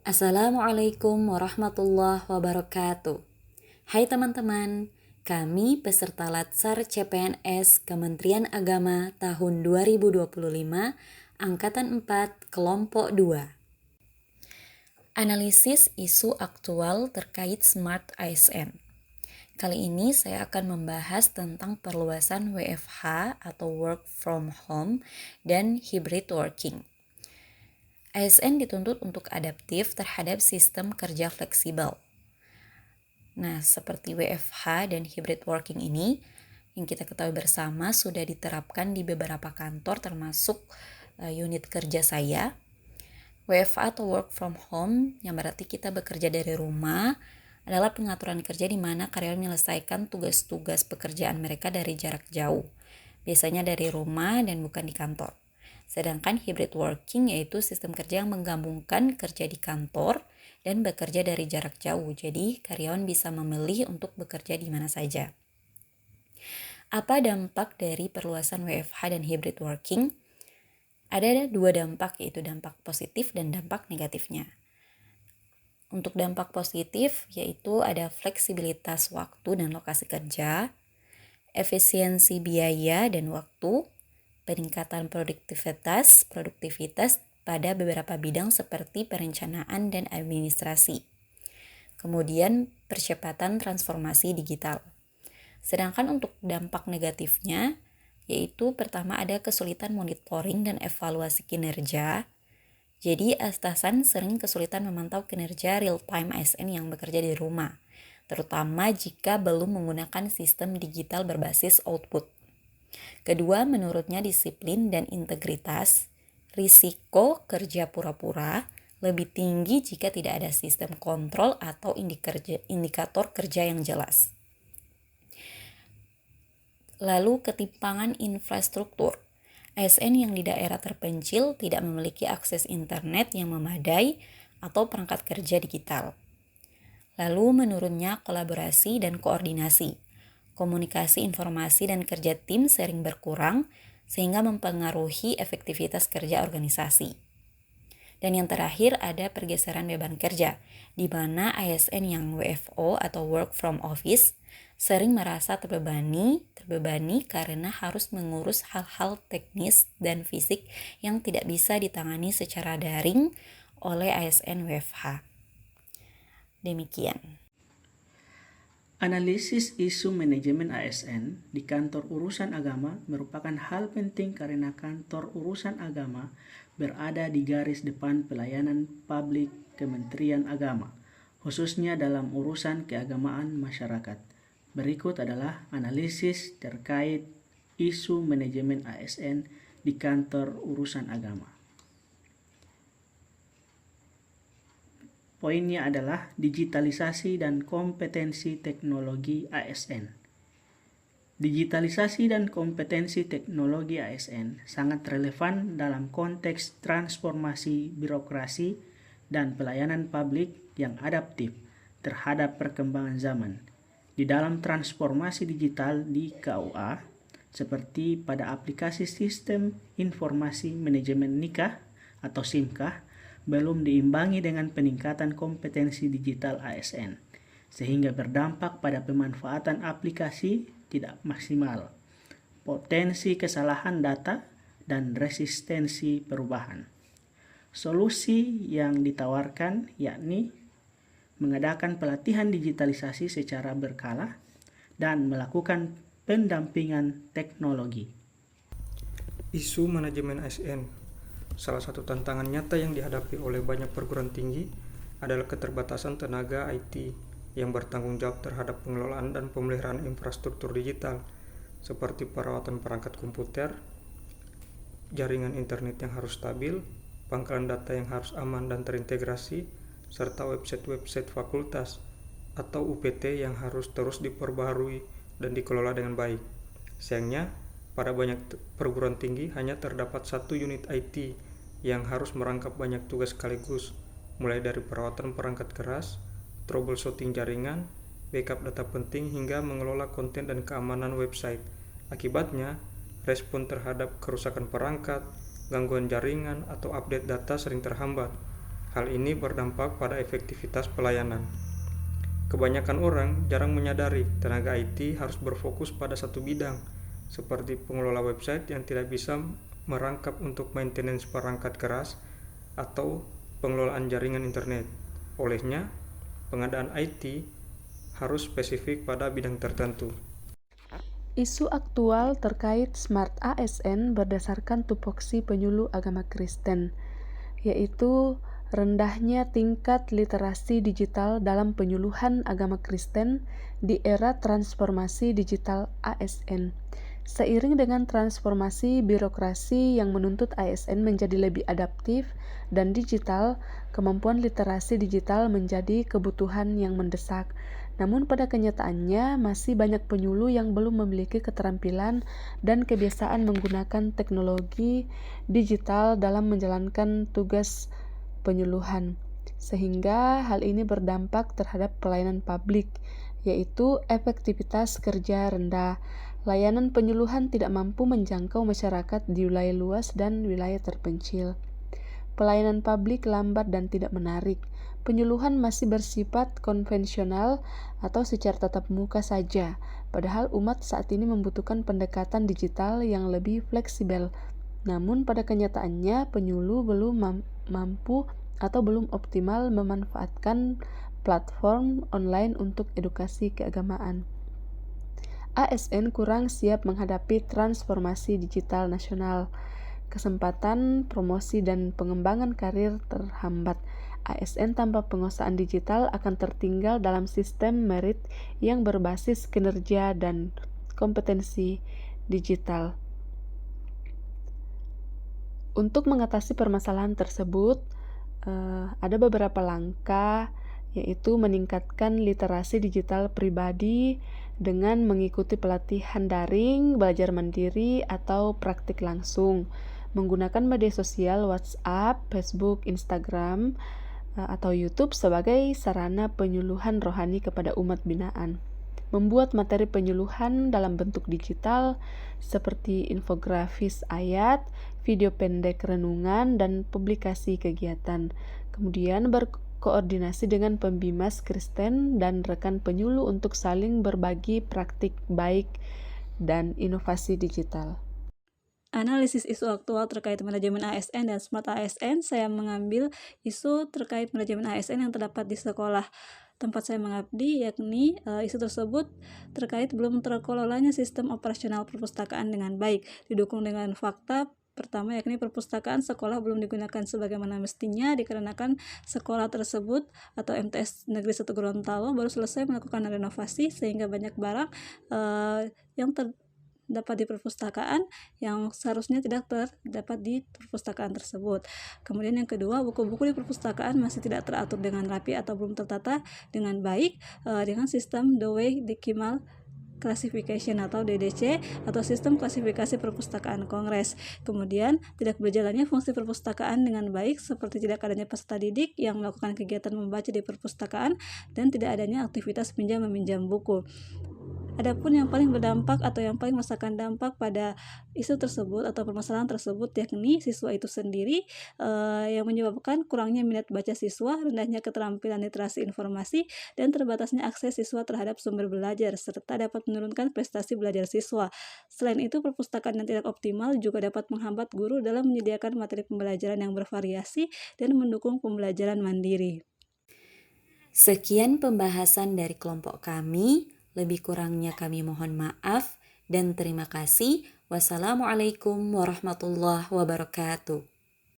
Assalamualaikum warahmatullahi wabarakatuh. Hai teman-teman, kami peserta Latsar CPNS Kementerian Agama tahun 2025, Angkatan 4, Kelompok 2. Analisis isu aktual terkait Smart ASN. Kali ini saya akan membahas tentang perluasan WFH atau Work from Home dan Hybrid Working. ASN dituntut untuk adaptif terhadap sistem kerja fleksibel. Nah, seperti WFH dan hybrid working ini, yang kita ketahui bersama sudah diterapkan di beberapa kantor termasuk unit kerja saya. WFH atau work from home, yang berarti kita bekerja dari rumah, adalah pengaturan kerja di mana karyawan menyelesaikan tugas-tugas pekerjaan mereka dari jarak jauh, biasanya dari rumah dan bukan di kantor. Sedangkan hybrid working yaitu sistem kerja yang menggabungkan kerja di kantor dan bekerja dari jarak jauh. Jadi karyawan bisa memilih untuk bekerja di mana saja. Apa dampak dari perluasan WFH dan hybrid working? Ada dua dampak, yaitu dampak positif dan dampak negatifnya. Untuk dampak positif yaitu ada fleksibilitas waktu dan lokasi kerja, efisiensi biaya dan waktu, peningkatan produktivitas pada beberapa bidang seperti perencanaan dan administrasi. Kemudian percepatan transformasi digital. Sedangkan untuk dampak negatifnya, yaitu pertama ada kesulitan monitoring dan evaluasi kinerja. Jadi atasan sering kesulitan memantau kinerja real-time ASN yang bekerja di rumah, terutama jika belum menggunakan sistem digital berbasis output. Kedua, menurutnya disiplin dan integritas. Risiko kerja pura-pura lebih tinggi jika tidak ada sistem kontrol atau indikator kerja yang jelas. Lalu ketimpangan infrastruktur. ASN yang di daerah terpencil tidak memiliki akses internet yang memadai atau perangkat kerja digital. Lalu menurunnya kolaborasi dan koordinasi. Komunikasi informasi dan kerja tim sering berkurang sehingga mempengaruhi efektivitas kerja organisasi. Dan yang terakhir ada pergeseran beban kerja, di mana ASN yang WFO atau work from office sering merasa terbebani karena harus mengurus hal-hal teknis dan fisik yang tidak bisa ditangani secara daring oleh ASN WFH. Demikian. Analisis isu manajemen ASN di kantor urusan agama merupakan hal penting karena kantor urusan agama berada di garis depan pelayanan publik Kementerian Agama, khususnya dalam urusan keagamaan masyarakat. Berikut adalah analisis terkait isu manajemen ASN di kantor urusan agama. Poinnya adalah digitalisasi dan kompetensi teknologi ASN. Digitalisasi dan kompetensi teknologi ASN sangat relevan dalam konteks transformasi birokrasi dan pelayanan publik yang adaptif terhadap perkembangan zaman. Di dalam transformasi digital di KUA, seperti pada aplikasi Sistem Informasi Manajemen Nikah atau SIMKAH, belum diimbangi dengan peningkatan kompetensi digital ASN, sehingga berdampak pada pemanfaatan aplikasi tidak maksimal, potensi kesalahan data, dan resistensi perubahan. Solusi yang ditawarkan yakni mengadakan pelatihan digitalisasi secara berkala dan melakukan pendampingan teknologi. Isu manajemen ASN. Salah satu tantangan nyata yang dihadapi oleh banyak perguruan tinggi adalah keterbatasan tenaga IT yang bertanggung jawab terhadap pengelolaan dan pemeliharaan infrastruktur digital seperti perawatan perangkat komputer, jaringan internet yang harus stabil, pangkalan data yang harus aman dan terintegrasi, serta website-website fakultas atau UPT yang harus terus diperbaharui dan dikelola dengan baik. Sayangnya, pada banyak perguruan tinggi hanya terdapat satu unit IT yang harus merangkap banyak tugas sekaligus, mulai dari perawatan perangkat keras, troubleshooting jaringan, backup data penting, hingga mengelola konten dan keamanan website. Akibatnya, respon terhadap kerusakan perangkat, gangguan jaringan, atau update data sering terhambat. Hal ini berdampak pada efektivitas pelayanan. Kebanyakan orang jarang menyadari tenaga IT harus berfokus pada satu bidang, seperti pengelola website yang tidak bisa merangkap untuk maintenance perangkat keras atau pengelolaan jaringan internet. Olehnya, pengadaan IT harus spesifik pada bidang tertentu. Isu aktual terkait Smart ASN berdasarkan tupoksi penyuluh agama Kristen, yaitu rendahnya tingkat literasi digital dalam penyuluhan agama Kristen di era transformasi digital ASN. Seiring dengan transformasi birokrasi yang menuntut ASN menjadi lebih adaptif dan digital, kemampuan literasi digital menjadi kebutuhan yang mendesak. Namun pada kenyataannya masih banyak penyuluh yang belum memiliki keterampilan dan kebiasaan menggunakan teknologi digital dalam menjalankan tugas penyuluhan, sehingga hal ini berdampak terhadap pelayanan publik, yaitu efektivitas kerja rendah. Layanan penyuluhan tidak mampu menjangkau masyarakat di wilayah luas dan wilayah terpencil. Pelayanan publik lambat dan tidak menarik. Penyuluhan masih bersifat konvensional atau secara tatap muka saja, padahal umat saat ini membutuhkan pendekatan digital yang lebih fleksibel. Namun pada kenyataannya penyuluh belum mampu atau belum optimal memanfaatkan platform online untuk edukasi keagamaan. ASN kurang siap menghadapi transformasi digital nasional. Kesempatan promosi dan pengembangan karir terhambat. ASN tanpa penguasaan digital akan tertinggal dalam sistem merit yang berbasis kinerja dan kompetensi digital. Untuk mengatasi permasalahan tersebut, ada beberapa langkah, yaitu meningkatkan literasi digital pribadi dengan mengikuti pelatihan daring, belajar mandiri, atau praktik langsung, menggunakan media sosial WhatsApp, Facebook, Instagram, atau YouTube sebagai sarana penyuluhan rohani kepada umat binaan. Membuat materi penyuluhan dalam bentuk digital seperti infografis ayat, video pendek renungan, dan publikasi kegiatan. Kemudian berkoordinasi dengan pembimas Kristen dan rekan penyuluh untuk saling berbagi praktik baik dan inovasi digital. Analisis isu aktual terkait manajemen ASN dan Smart ASN, saya mengambil isu terkait manajemen ASN yang terdapat di sekolah tempat saya mengabdi, yakni isu tersebut terkait belum terkelolanya sistem operasional perpustakaan dengan baik, didukung dengan fakta pertama, yakni perpustakaan sekolah belum digunakan sebagaimana mestinya dikarenakan sekolah tersebut atau MTS Negeri 1 Gorontalo baru selesai melakukan renovasi sehingga banyak barang yang terdapat di perpustakaan yang seharusnya tidak terdapat di perpustakaan tersebut. Kemudian yang kedua, buku-buku di perpustakaan masih tidak teratur dengan rapi atau belum tertata dengan baik dengan sistem Dewey Decimal Classification atau DDC atau sistem klasifikasi perpustakaan Kongres. Kemudian tidak berjalannya fungsi perpustakaan dengan baik seperti tidak adanya peserta didik yang melakukan kegiatan membaca di perpustakaan dan tidak adanya aktivitas pinjam-meminjam buku. Adapun yang paling berdampak atau yang paling merasakan dampak pada isu tersebut atau permasalahan tersebut yakni siswa itu sendiri yang menyebabkan kurangnya minat baca siswa, rendahnya keterampilan literasi informasi, dan terbatasnya akses siswa terhadap sumber belajar serta dapat menurunkan prestasi belajar siswa. Selain itu, perpustakaan yang tidak optimal juga dapat menghambat guru dalam menyediakan materi pembelajaran yang bervariasi dan mendukung pembelajaran mandiri. Sekian pembahasan dari kelompok kami. Lebih kurangnya kami mohon maaf dan terima kasih. Wassalamualaikum warahmatullahi wabarakatuh.